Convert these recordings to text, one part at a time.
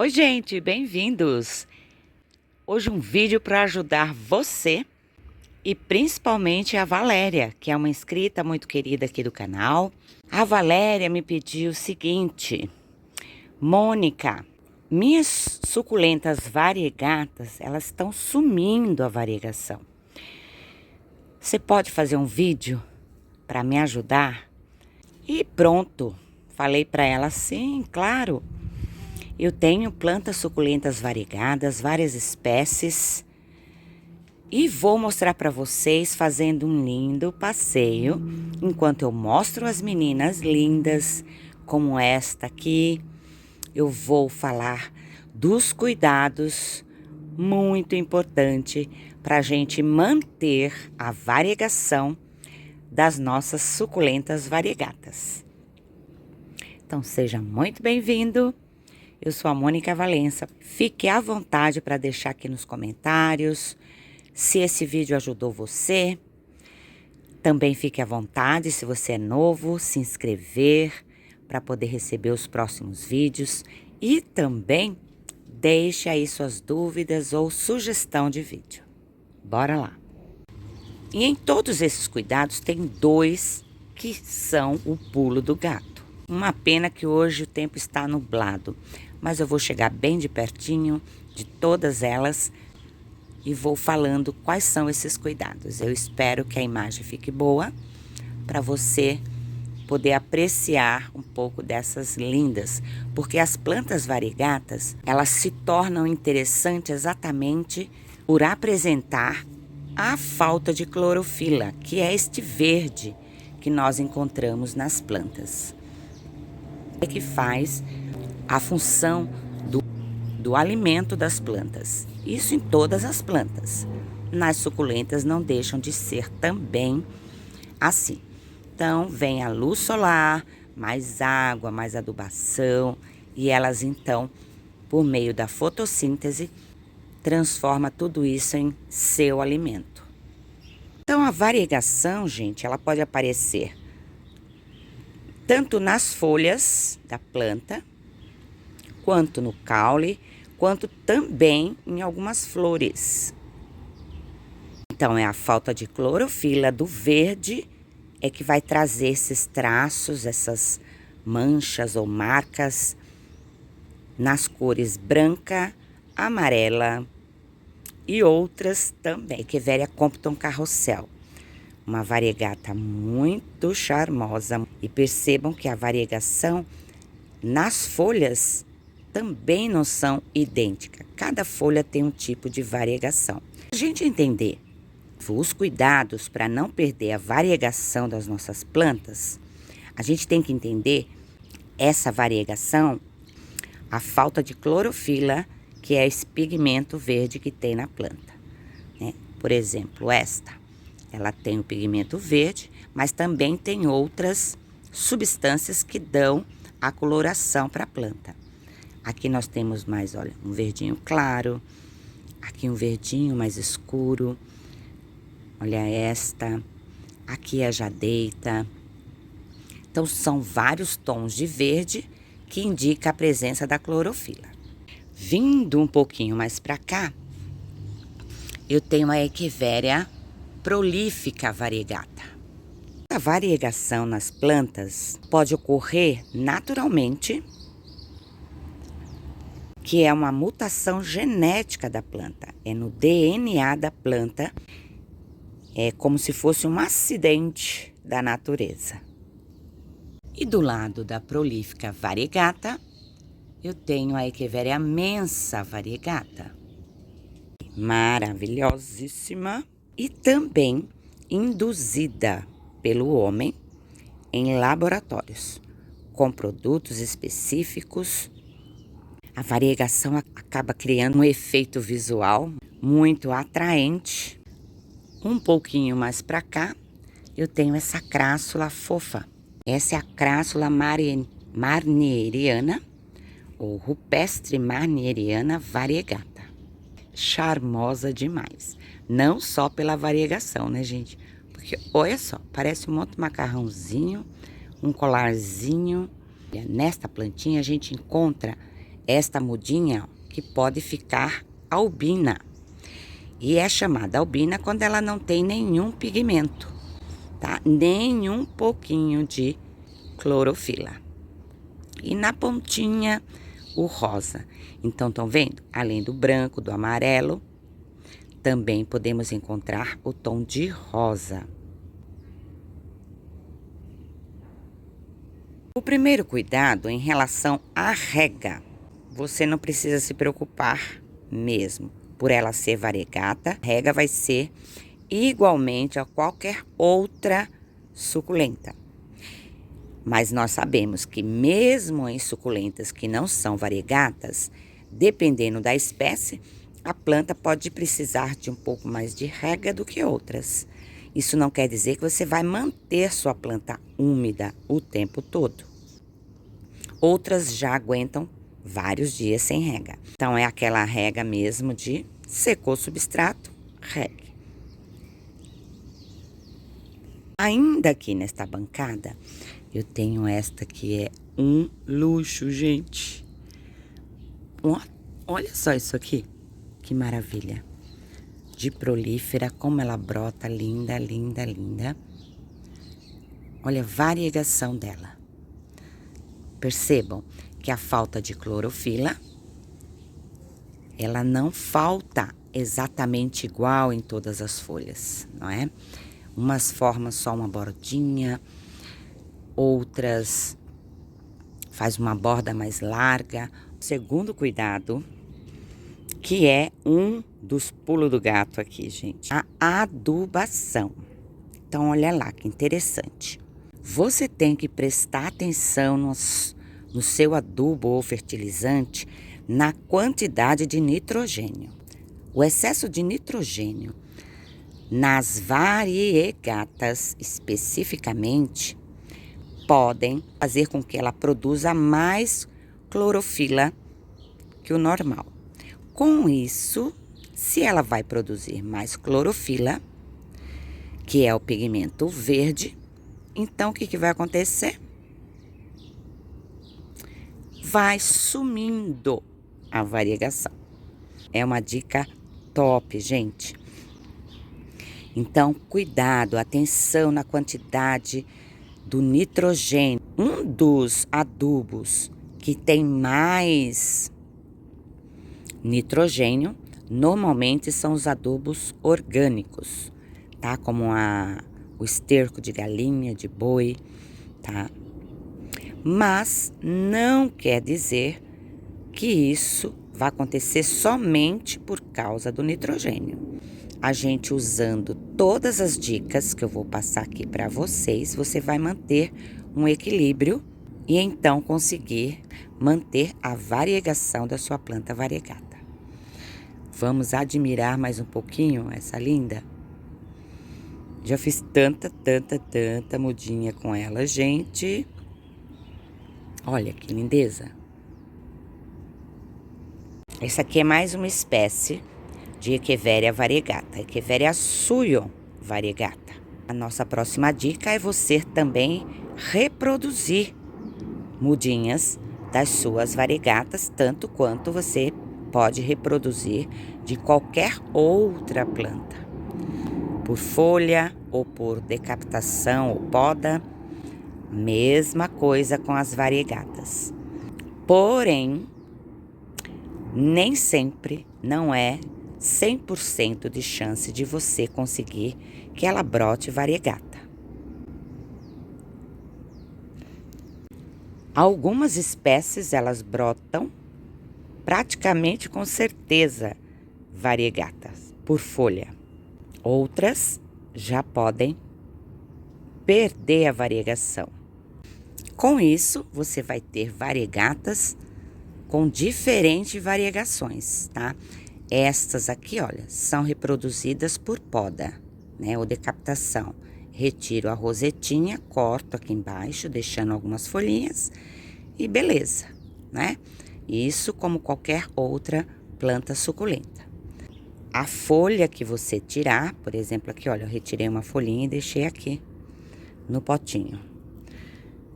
Oi, gente, bem-vindos! Hoje um vídeo para ajudar você e principalmente a Valéria, que é uma inscrita muito querida aqui do canal. A Valéria me pediu o seguinte: Mônica, minhas suculentas variegatas, elas estão sumindo a variegação. Você pode fazer um vídeo para me ajudar? E pronto, falei para ela, sim, claro. Eu tenho plantas suculentas variegadas, várias espécies, e vou mostrar para vocês fazendo um lindo passeio, enquanto eu mostro as meninas lindas, como esta aqui. Eu vou falar dos cuidados muito importante para a gente manter a variegação das nossas suculentas variegatas. Então seja muito bem-vindo. Eu sou a Mônica Valença. Fique à vontade para deixar aqui nos comentários se esse vídeo ajudou você. Também fique à vontade, se você é novo, se inscrever para poder receber os próximos vídeos. E também deixe aí suas dúvidas ou sugestão de vídeo. Bora lá! E em todos esses cuidados tem dois que são o pulo do gato. Uma pena que hoje o tempo está nublado, mas eu vou chegar bem de pertinho de todas elas e vou falando quais são esses cuidados. Eu espero que a imagem fique boa para você poder apreciar um pouco dessas lindas, porque as plantas variegatas, elas se tornam interessantes exatamente por apresentar a falta de clorofila, que é este verde que nós encontramos nas plantas. É que faz a função do alimento das plantas. Isso em todas as plantas. Nas suculentas não deixam de ser também assim. Então, vem a luz solar, mais água, mais adubação, e elas então, por meio da fotossíntese, transforma tudo isso em seu alimento. Então, a variegação, gente, ela pode aparecer tanto nas folhas da planta, quanto no caule, quanto também em algumas flores. Então, é a falta de clorofila do verde é que vai trazer esses traços, essas manchas ou marcas nas cores branca, amarela e outras também. Echeveria Compton Carrossel. Uma variegata muito charmosa. E percebam que a variegação nas folhas também não são idênticas. Cada folha tem um tipo de variegação. A gente entender os cuidados para não perder a variegação das nossas plantas, a gente tem que entender essa variegação, a falta de clorofila, que é esse pigmento verde que tem na planta, né? Por exemplo, ela tem o pigmento verde, mas também tem outras substâncias que dão a coloração para a planta. Aqui nós temos mais, olha, um verdinho claro, aqui um verdinho mais escuro, olha esta, aqui a jadeita. Então são vários tons de verde que indica a presença da clorofila. Vindo um pouquinho mais para cá, eu tenho a Echeveria prolífica variegata. A variegação nas plantas pode ocorrer naturalmente, que é uma mutação genética da planta, é no DNA da planta, é como se fosse um acidente da natureza. E do lado da prolífica variegata, eu tenho a Echeveria mensa variegata, maravilhosíssima e também induzida pelo homem em laboratórios, com produtos específicos. A variegação acaba criando um efeito visual muito atraente. Um pouquinho mais para cá, eu tenho essa crassula fofa. Essa é a crassula marnieriana, ou rupestre marnieriana variegata. Charmosa demais. Não só pela variegação, né, gente? Porque, olha só, parece um monte de macarrãozinho, um colarzinho. Nesta plantinha a gente encontra esta mudinha que pode ficar albina. E é chamada albina quando ela não tem nenhum pigmento, tá? Nem um pouquinho de clorofila. E na pontinha, o rosa. Então, estão vendo? Além do branco, do amarelo, também podemos encontrar o tom de rosa. O primeiro cuidado em relação à rega, você não precisa se preocupar mesmo. Por ela ser variegata, a rega vai ser igualmente a qualquer outra suculenta. Mas nós sabemos que mesmo em suculentas que não são variegatas, dependendo da espécie, a planta pode precisar de um pouco mais de rega do que outras. Isso não quer dizer que você vai manter sua planta úmida o tempo todo. Outras já aguentam vários dias sem rega. Então, é aquela rega mesmo de secou o substrato, regue. Ainda aqui nesta bancada, eu tenho esta que é um luxo, gente. Olha só isso aqui, que maravilha. De prolífera, como ela brota, linda, linda, linda. Olha a variegação dela. Percebam que a falta de clorofila, ela não falta exatamente igual em todas as folhas, não é? Umas formam só uma bordinha, outras faz uma borda mais larga. O segundo cuidado, que é um dos pulos do gato aqui, gente, a adubação. Então, olha lá que interessante. Você tem que prestar atenção no seu adubo ou fertilizante na quantidade de nitrogênio. O excesso de nitrogênio nas variegatas especificamente podem fazer com que ela produza mais clorofila que o normal. Com isso, se ela vai produzir mais clorofila, que é o pigmento verde, então o que vai acontecer? Vai sumindo a variegação. É uma dica top, gente. Então, cuidado, atenção na quantidade do nitrogênio. Um dos adubos que tem mais nitrogênio, normalmente são os adubos orgânicos, tá? Como o esterco de galinha, de boi, tá? Mas não quer dizer que isso vai acontecer somente por causa do nitrogênio. A gente usando todas as dicas que eu vou passar aqui para vocês, você vai manter um equilíbrio e então conseguir manter a variegação da sua planta variegata. Vamos admirar mais um pouquinho essa linda? Já fiz tanta mudinha com ela, gente. Olha que lindeza. Essa aqui é mais uma espécie de Echeveria variegata, Echeveria Suyon variegata. A nossa próxima dica é você também reproduzir mudinhas das suas variegatas, tanto quanto você pode reproduzir de qualquer outra planta. Por folha ou por decapitação ou poda, mesma coisa com as variegatas. Porém, nem sempre, não é 100% de chance de você conseguir que ela brote variegata. Algumas espécies, elas brotam praticamente com certeza variegatas por folha. Outras já podem perder a variegação. Com isso, você vai ter variegatas com diferentes variegações, tá? Estas aqui, olha, são reproduzidas por poda, né? Ou decapitação. Retiro a rosetinha, corto aqui embaixo, deixando algumas folhinhas e beleza, né? Isso como qualquer outra planta suculenta. A folha que você tirar, por exemplo, aqui, olha, eu retirei uma folhinha e deixei aqui no potinho.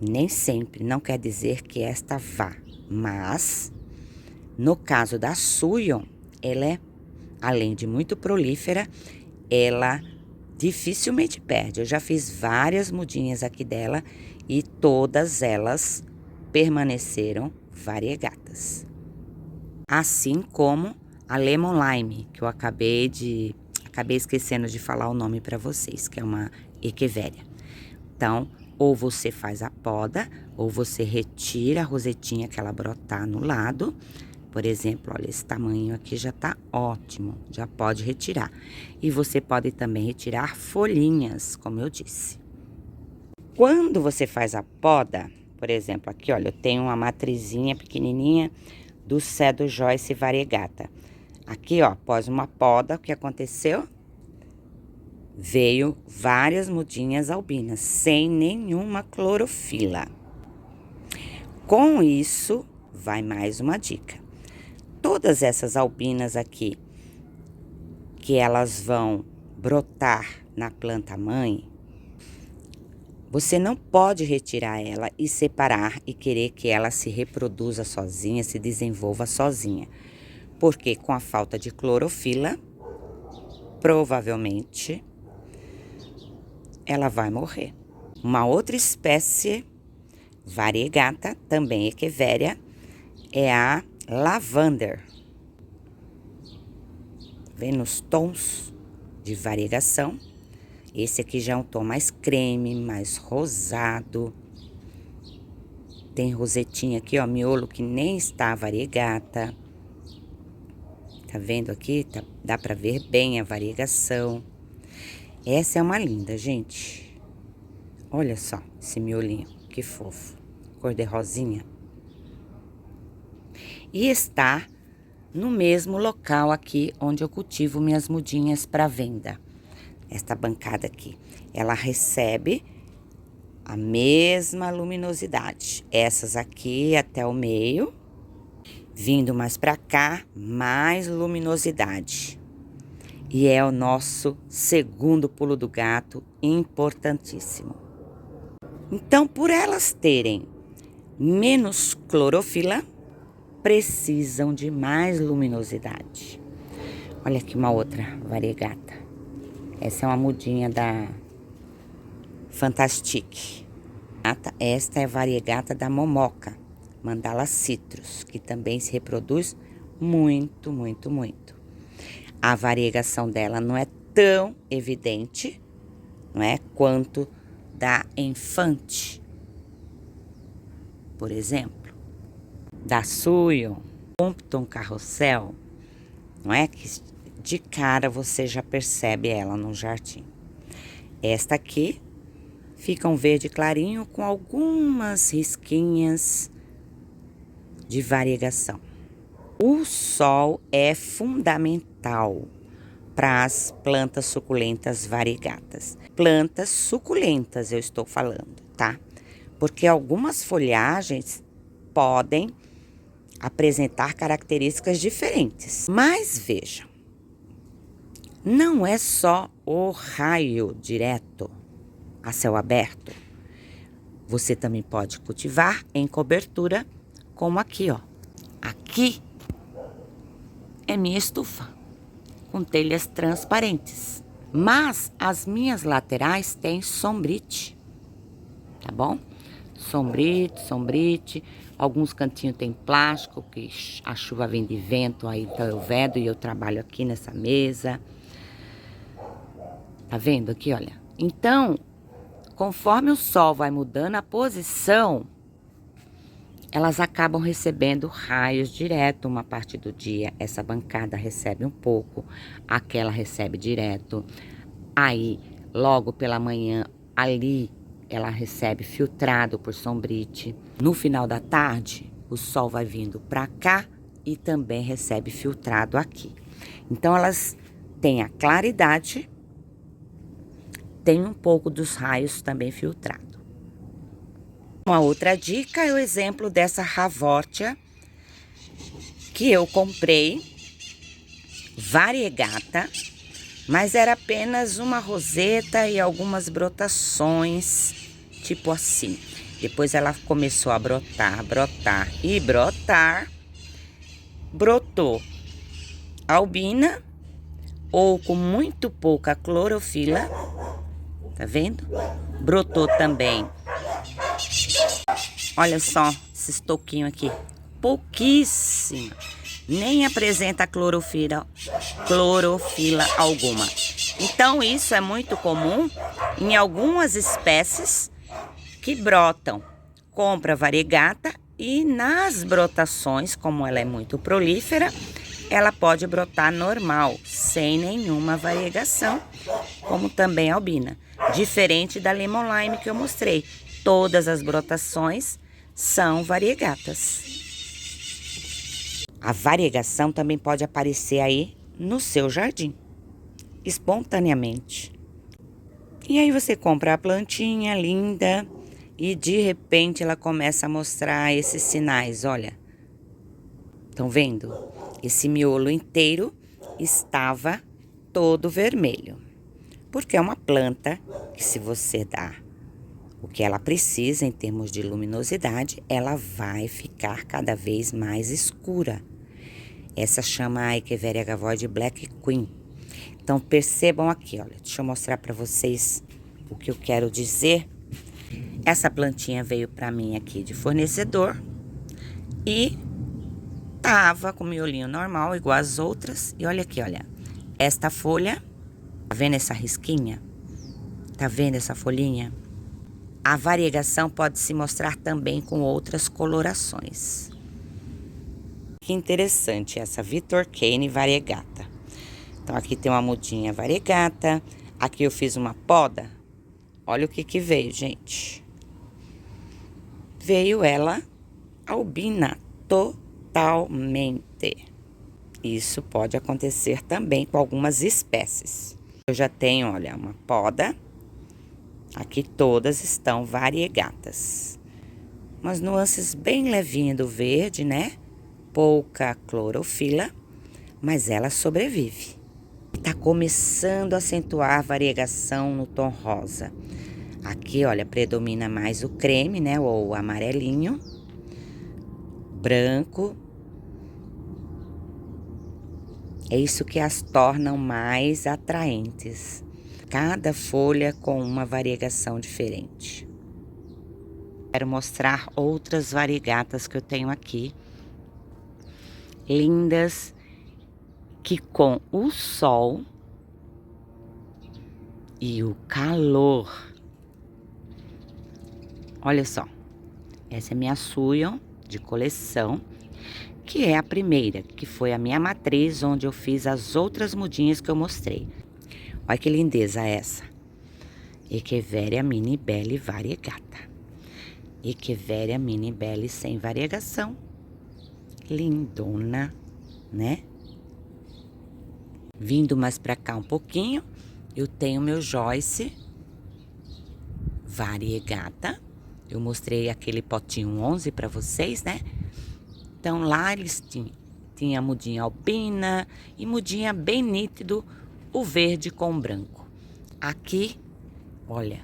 Nem sempre, não quer dizer que esta vá, mas No caso da Suyon, ela é, além de muito prolífera, ela dificilmente perde. Eu já fiz várias mudinhas aqui dela e todas elas permaneceram variegatas. Assim como a Lemon Lime, que eu acabei esquecendo de falar o nome para vocês, que é uma Echeveria. Então, ou você faz a poda, ou você retira a rosetinha que ela brotar no lado. Por exemplo, olha, esse tamanho aqui já tá ótimo, já pode retirar. E você pode também retirar folhinhas, como eu disse. Quando você faz a poda, por exemplo, aqui, olha, eu tenho uma matrizinha pequenininha do Cedo Joyce variegata. Aqui, ó, após uma poda, o que aconteceu? Veio várias mudinhas albinas, sem nenhuma clorofila. Com isso, vai mais uma dica. Todas essas albinas aqui, que elas vão brotar na planta mãe, você não pode retirar ela e separar e querer que ela se reproduza sozinha, se desenvolva sozinha. Porque com a falta de clorofila, provavelmente, ela vai morrer. Uma outra espécie variegata, também Echeveria, é a Lavender. Vendo os tons de variegação? Esse aqui já é um tom mais creme, mais rosado. Tem rosetinha aqui, ó, miolo que nem está variegata. Tá vendo aqui? Dá pra ver bem a variegação. Essa é uma linda, gente. Olha só esse miolinho, que fofo. Cor de rosinha. E está no mesmo local aqui onde eu cultivo minhas mudinhas para venda. Esta bancada aqui, ela recebe a mesma luminosidade. Essas aqui até o meio, vindo mais para cá, mais luminosidade. E é o nosso segundo pulo do gato, importantíssimo. Então, por elas terem menos clorofila, precisam de mais luminosidade. Olha aqui uma outra variegata. Essa é uma mudinha da Fantastique. Esta é a variegata da Momoca, Mandala Citrus, que também se reproduz muito, muito, muito. A variegação dela não é tão evidente, não é, quanto da Enfante, por exemplo, da Suyon, Compton Carrossel, não é, que de cara você já percebe ela no jardim. Esta aqui fica um verde clarinho com algumas risquinhas de variegação. O sol é fundamental para as plantas suculentas variegatas. Plantas suculentas eu estou falando, tá? Porque algumas folhagens podem apresentar características diferentes. Mas vejam, não é só o raio direto a céu aberto. Você também pode cultivar em cobertura, como aqui, ó. Aqui é minha estufa, com telhas transparentes. Mas as minhas laterais têm sombrite, tá bom? Sombrite. Alguns cantinhos tem plástico, que a chuva vem de vento, aí então eu vedo e eu trabalho aqui nessa mesa. Tá vendo aqui, olha? Então, conforme o sol vai mudando a posição, elas acabam recebendo raios direto uma parte do dia. Essa bancada recebe um pouco, aquela recebe direto. Aí, logo pela manhã, ali, ela recebe filtrado por sombrite. No final da tarde, o sol vai vindo pra cá e também recebe filtrado aqui. Então, elas têm a claridade, tem um pouco dos raios também filtrado. Uma outra dica é o exemplo dessa Ravortia, que eu comprei, variegata, mas era apenas uma roseta e algumas brotações, tipo assim. Depois ela começou a brotar e brotar. brotou albina ou com muito pouca clorofila, tá vendo? Brotou também, olha só esses toquinhos aqui, pouquíssima, nem apresenta clorofila alguma. Então isso é muito comum em algumas espécies que brotam. Compra variegata e nas brotações, como ela é muito prolífera, ela pode brotar normal, sem nenhuma variegação, como também a albina. Diferente da lemon lime que eu mostrei, todas as brotações são variegatas. A variegação também pode aparecer aí no seu jardim, espontaneamente. E aí você compra a plantinha linda e de repente ela começa a mostrar esses sinais, olha. Estão vendo? Esse miolo inteiro estava todo vermelho. Porque é uma planta que, se você dá o que ela precisa em termos de luminosidade, ela vai ficar cada vez mais escura. Essa chama a Echeveria gavoide Black Queen. Então percebam aqui, olha, deixa eu mostrar para vocês o que eu quero dizer. Essa plantinha veio para mim aqui de fornecedor e tava com miolinho normal, igual as outras. E olha aqui, olha, esta folha, tá vendo essa risquinha? Tá vendo essa folhinha? A variegação pode se mostrar também com outras colorações. Que interessante essa Vitor Kane variegata. Então aqui tem uma mudinha variegata, aqui eu fiz uma poda. Olha o que veio, gente. Veio ela albina totalmente. Isso pode acontecer também com algumas espécies. Eu já tenho, olha, uma poda. Aqui todas estão variegatas. Umas nuances bem levinhas do verde, né? Pouca clorofila, mas ela sobrevive. Tá começando a acentuar a variegação no tom rosa. Aqui, olha, predomina mais o creme, né? Ou o amarelinho. Branco. É isso que as tornam mais atraentes. Cada folha com uma variegação diferente. Quero mostrar outras variegatas que eu tenho aqui. Lindas, que com o sol e o calor. Olha só, essa é minha Suyon de coleção, que é a primeira, que foi a minha matriz, onde eu fiz as outras mudinhas que eu mostrei. Olha que lindeza essa. Echeveria mini belli variegata. Echeveria mini belli sem variegação. Lindona, né? Vindo mais pra cá um pouquinho, eu tenho meu Joyce variegata. Eu mostrei aquele potinho 11 pra vocês, né? Então lá eles tinha mudinha albina e mudinha bem nítido, o verde com o branco. Aqui, olha,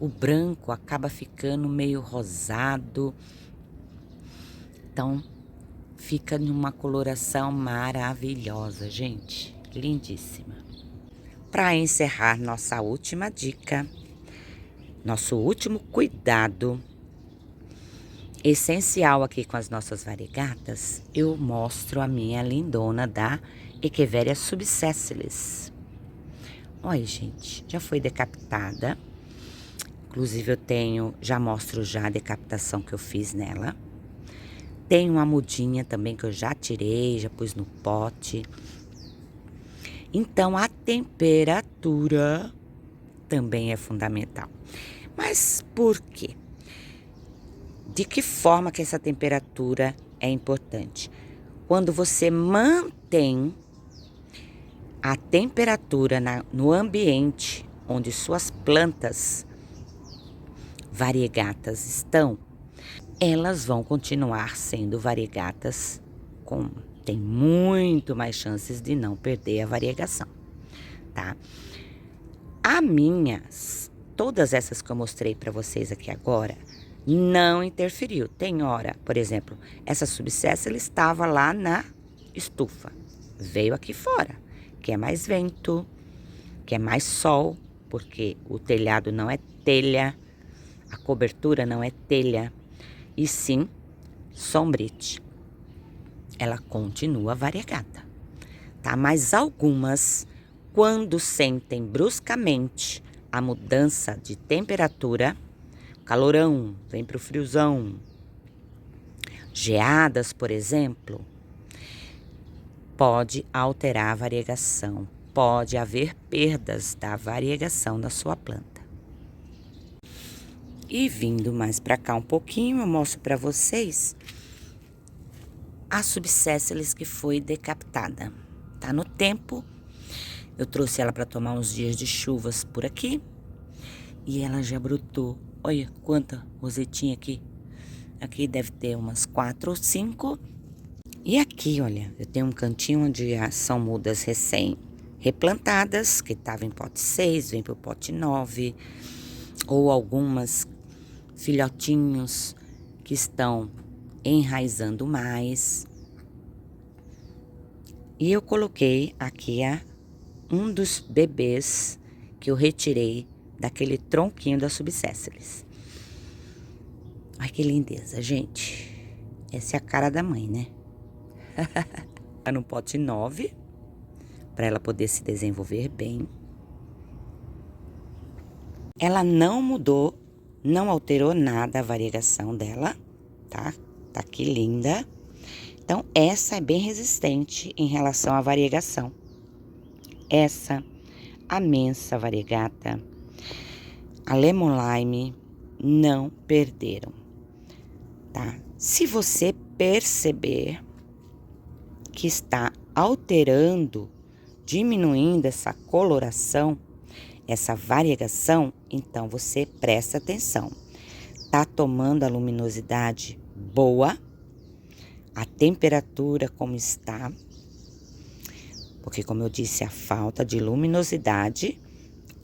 o branco acaba ficando meio rosado. Então, fica numa coloração maravilhosa, gente. Lindíssima. Para encerrar nossa última dica, nosso último cuidado essencial aqui com as nossas variegatas, eu mostro a minha lindona da Echeveria subsessilis. Olha, gente, já foi decapitada. Inclusive eu tenho, já mostro já a decapitação que eu fiz nela. Tem uma mudinha também que eu já tirei, já pus no pote. Então, a temperatura também é fundamental. Mas por quê? De que forma que essa temperatura é importante? Quando você mantém a temperatura no ambiente onde suas plantas variegatas estão, elas vão continuar sendo variegatas, tem muito mais chances de não perder a variegação, tá? Todas essas que eu mostrei para vocês aqui agora, não interferiu. Tem hora, por exemplo, essa subséssila estava lá na estufa, veio aqui fora, que é mais vento, que é mais sol, porque o telhado não é telha, a cobertura não é telha, e sim sombrite. Ela continua variegata, tá? Mas algumas, quando sentem bruscamente a mudança de temperatura, calorão, vem pro friozão, geadas, por exemplo, pode alterar a variegação, pode haver perdas da variegação da sua planta. E vindo mais para cá um pouquinho, eu mostro para vocês a subsécilis que foi decapitada. Tá no tempo, eu trouxe ela para tomar uns dias de chuvas por aqui e ela já brotou. Olha quanta rosetinha aqui. Aqui deve ter umas 4 ou 5. E aqui, olha, eu tenho um cantinho onde são mudas recém-replantadas, que estavam em pote 6, vem pro pote 9. Ou algumas filhotinhos que estão enraizando mais. E eu coloquei aqui um dos bebês que eu retirei daquele tronquinho da subsécilis. Ai, que lindeza, gente. Essa é a cara da mãe, né? Tá no pote 9, para ela poder se desenvolver bem. Ela não mudou, não alterou nada a variegação dela, tá? Tá aqui linda. Então, essa é bem resistente em relação à variegação. Essa, a Mensa variegata, a Lemon Lime, não perderam, tá? Se você perceber que está alterando, diminuindo essa coloração, essa variegação, então você presta atenção. Tá tomando a luminosidade boa, a temperatura como está, porque como eu disse, a falta de luminosidade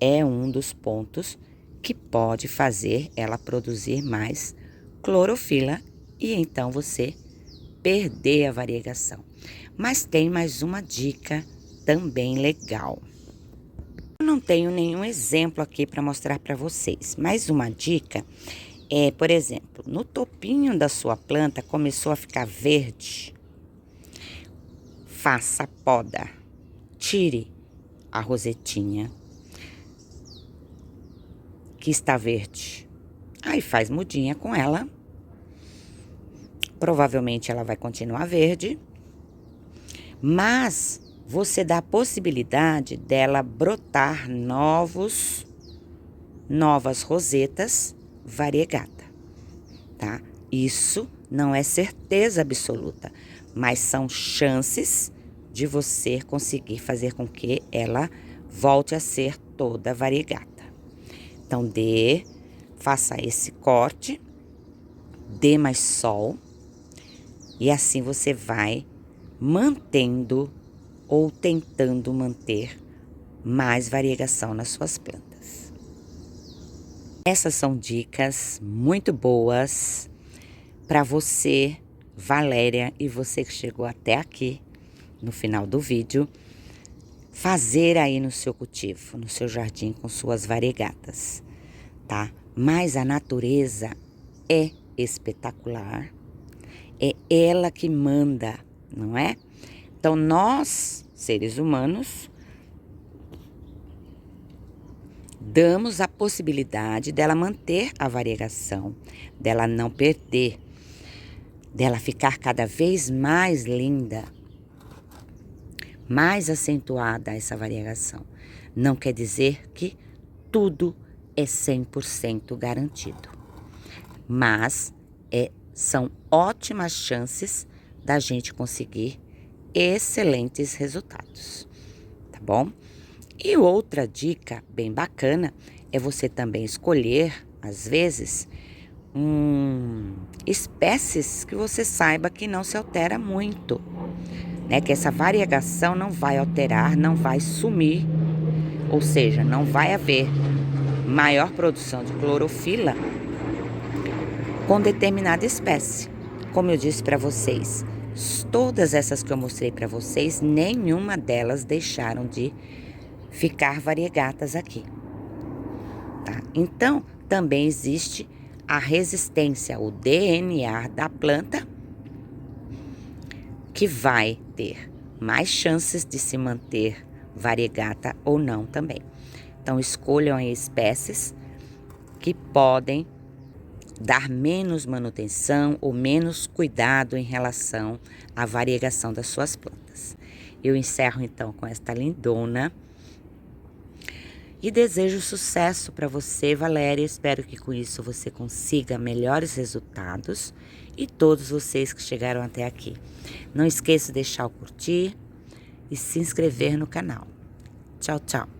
é um dos pontos que pode fazer ela produzir mais clorofila e então você perder a variegação. Mas tem mais uma dica também legal. Eu não tenho nenhum exemplo aqui para mostrar para vocês, mas uma dica é, por exemplo, no topinho da sua planta começou a ficar verde, faça poda, tire a rosetinha que está verde, aí faz mudinha com ela, provavelmente ela vai continuar verde, mas você dá a possibilidade dela brotar novas rosetas variegata, tá? Isso não é certeza absoluta, mas são chances de você conseguir fazer com que ela volte a ser toda variegata. Então, faça esse corte, dê mais sol, e assim você vai mantendo ou tentando manter mais variegação nas suas plantas. Essas são dicas muito boas para você, Valéria, e você que chegou até aqui no final do vídeo, fazer aí no seu cultivo, no seu jardim com suas variegatas, tá? Mas a natureza é espetacular, é ela que manda, não é? Então, nós, seres humanos, damos a possibilidade dela manter a variegação, dela não perder, dela ficar cada vez mais linda, mais acentuada essa variegação. Não quer dizer que tudo é 100% garantido, mas são ótimas chances da gente conseguir excelentes resultados, tá bom? E outra dica bem bacana é você também escolher, às vezes, espécies que você saiba que não se altera muito, né? Que essa variegação não vai alterar, não vai sumir, ou seja, não vai haver maior produção de clorofila com determinada espécie. Como eu disse para vocês, todas essas que eu mostrei para vocês, nenhuma delas deixaram de ficar variegatas aqui. Tá? Então, também existe a resistência, o DNA da planta, que vai ter mais chances de se manter variegata ou não também. Então, escolham aí espécies que podem dar menos manutenção ou menos cuidado em relação à variegação das suas plantas. Eu encerro então com esta lindona e desejo sucesso para você, Valéria. Espero que com isso você consiga melhores resultados e todos vocês que chegaram até aqui. Não esqueça de deixar o curtir e se inscrever no canal. Tchau, tchau.